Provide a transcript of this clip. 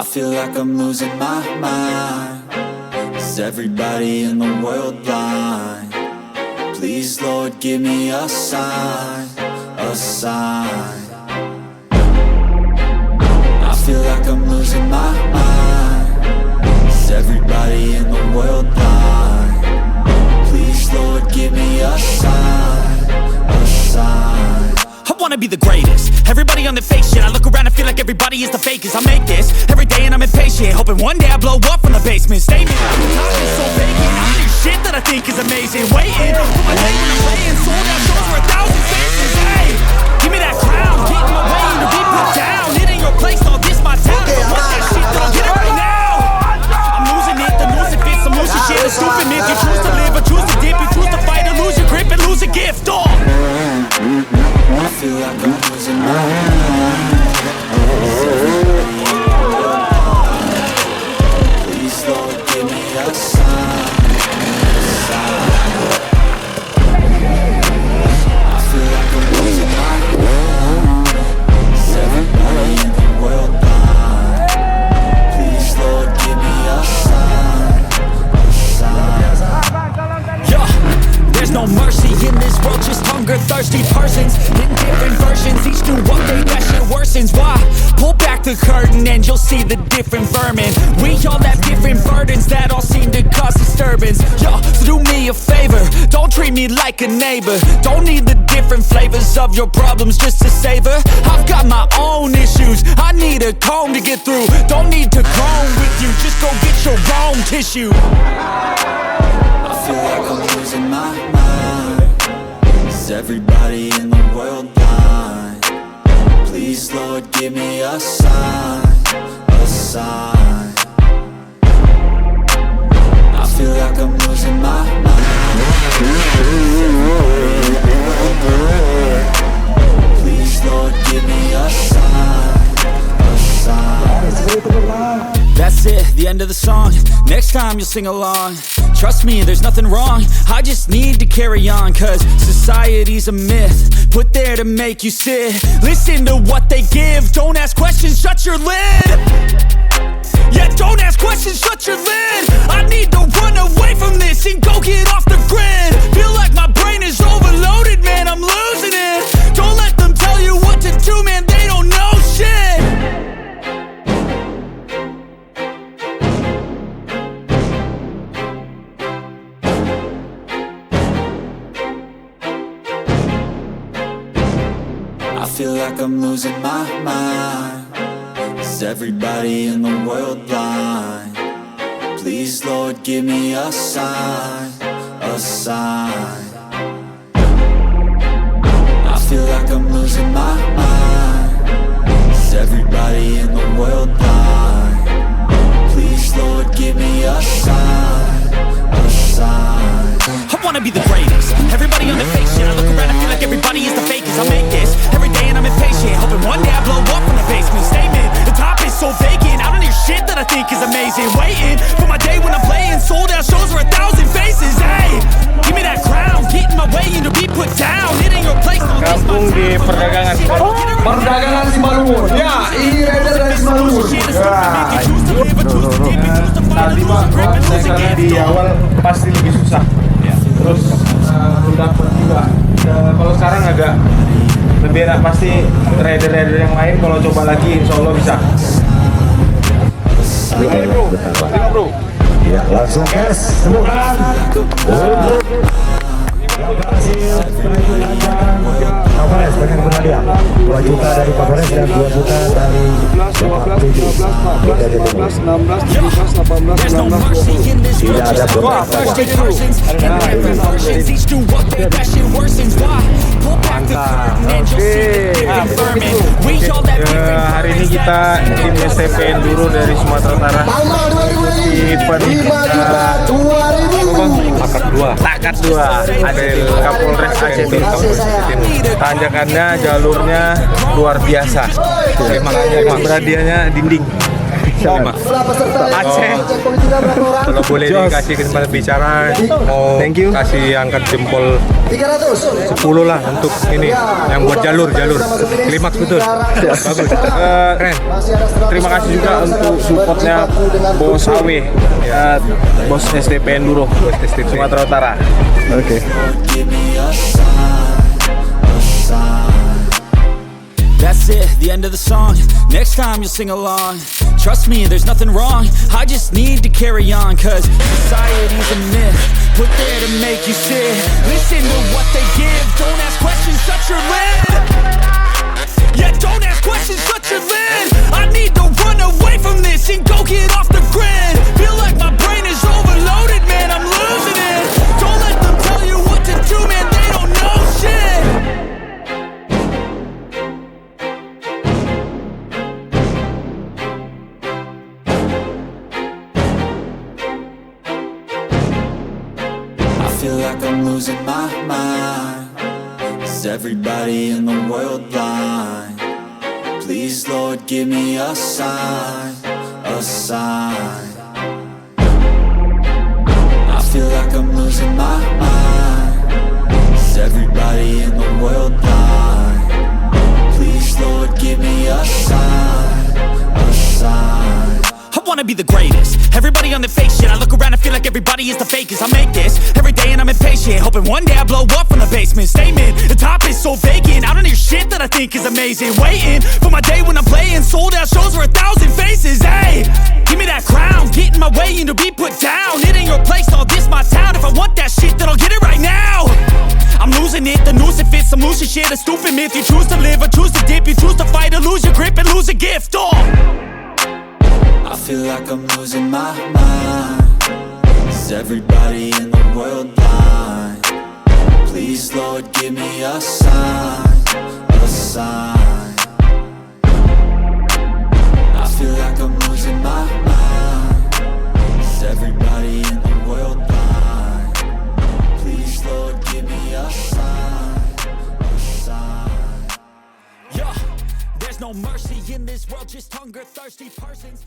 I feel like I'm losing my mind. Is everybody in the world blind? Please, Lord, give me a sign, a sign. I feel like I'm losing my mind. Is everybody in the world blind? Please, Lord, give me a sign, a sign. I wanna be the greatest. Everybody on the fake shit. I look around and feel like everybody is the fakest. I make this every day and I'm impatient, hoping one day I blow up from the basement. Statement, I'm so vacant. I do shit that I think is amazing. Waiting for my day when I'm playing sold out shows for 1,000 faces. Hey, give me that crown, get in my way to be put down. It ain't your place, no, this my town. If I want that shit, then I'll get it right now. I'm losing it, the losing fits, I'm losing shit. A stupid myth, you choose to live or choose to dip. You choose to fight or lose your grip and lose a gift. Oh, I feel like I'm losing my mind. Please, Lord, give me a sign, a sign. I feel like I'm losing my mind. Is everybody in the world blind? Please, Lord, give me a sign, a sign. yeah, there's no mercy in this world, just hunger-thirsty persons in different versions, each do one day that shit worsens. Why? Pull back the curtain and you'll see the different vermin. We all have different burdens that all seem to cause disturbance. Yo, so do me a favor, don't treat me like a neighbor. Don't need the different flavors of your problems just to savor. I've got my own issues, I need a comb to get through. Don't need to groan with you, just go get your own tissue. I feel like I'm losing my mind. Is everybody in the world blind? Please, Lord, give me a sign, a sign. I feel like I'm losing my mind. Please, Lord, give me a sign, a sign. That's it, the end of the song. Next time you'll sing along. Trust me, there's nothing wrong. I just need to carry on, cause society's a myth put there to make you sit. Listen to what they give. Don't ask questions, shut your lid. Yeah, don't ask questions, shut your lid. I need to run away from this and go get off the grid. Feel like my brain is overloaded, man, I'm losing it. Don't let them tell you what to do, man, they don't know shit. I feel like I'm losing my mind. Is everybody in the world blind? Please, Lord, give me a sign, a sign. I feel like I'm losing my mind. Is everybody in the world blind? Please, Lord, give me a sign, a sign. I wanna be the greatest. Everybody on the fake shit. I look around and feel like everybody is the fakest. I make this every day and I'm impatient, hoping one day I blow up from the basement. Statement, the top is so vacant. I don't hear shit that I think is amazing. Waiting for my day when I'm playing sold out shows for 1,000 faces. Hey, give me that crown, get in my way and to be put down. It ain't your place, no, this my Kampung di perdagangan. Perdagangan Simalungun. Ya, ini rider dari Simalungun. Tadi Pak, saya karena di awal pasti lebih susah. Terus belum dapat juga. Kalau sekarang agak lebih enak, pasti rider-rider yang lain kalau coba lagi insya Allah bisa. Bro. Ya, langsung gas. Temukan. Kapolres dengan Berhadiah 2 juta dari Kapolres dan 2 juta dari Bapak Tujuh. Tidak ada beberapa. Hari ini kita tim SMP Enduro dari Sumatera Utara. Event kita Takat 2 ada Kapolres ACT. Tanjakannya jalurnya luar biasa. Emang berhadiahnya dinding. Siapa? Aceh. Kalau boleh dikasih kesempatan bicara, mau kasih angkat jempol 10 lah untuk ini yang buat jalur klimaks betul. Bagus. Keren. Terima kasih juga untuk supportnya Bos Awe, Bos SDP Enduro Sumatera Utara. Oke. Give me a sign. That's it, the end of the song. Next time you'll sing along. Trust me, there's nothing wrong. I just need to carry on. Cause society's a myth, put there to make you sit. Listen to what they give. Don't ask questions, shut your lid. Yeah, don't ask questions, shut your lid. I need to run away from this and go get off the grid. Feel like my brain is overloaded, man, I'm losing it. Don't let them tell you what to do, man, they don't know shit. I feel like I'm losing my mind. Is everybody in the world blind? Please, Lord, give me a sign, a sign. I feel like I'm losing my mind. Is everybody in the world blind? Please, Lord, give me a sign, a sign. I wanna be the greatest. Everybody on the fake shit. I look around and feel like everybody is the fakest. I make this every day and I'm impatient, hoping one day I blow up from the basement. Statement, the top is so vacant. I don't hear shit that I think is amazing. Waiting for my day when I'm playing sold out shows for 1,000 faces. Hey, give me that crown, get in my way and to be put down. It ain't your place, all this my town. If I want that shit, then I'll get it right now. I'm losing it, the noose it fits. I'm losing shit, a stupid myth. You choose to live or choose to dip. You choose to fight or lose your grip and lose a gift. I feel like I'm losing my mind. Is everybody in the world blind? Please, Lord, give me a sign, a sign. I feel like I'm losing my mind. Is everybody in the world blind? Please, Lord, give me a sign, a sign. Yeah, there's no mercy in this world, just hunger thirsty persons.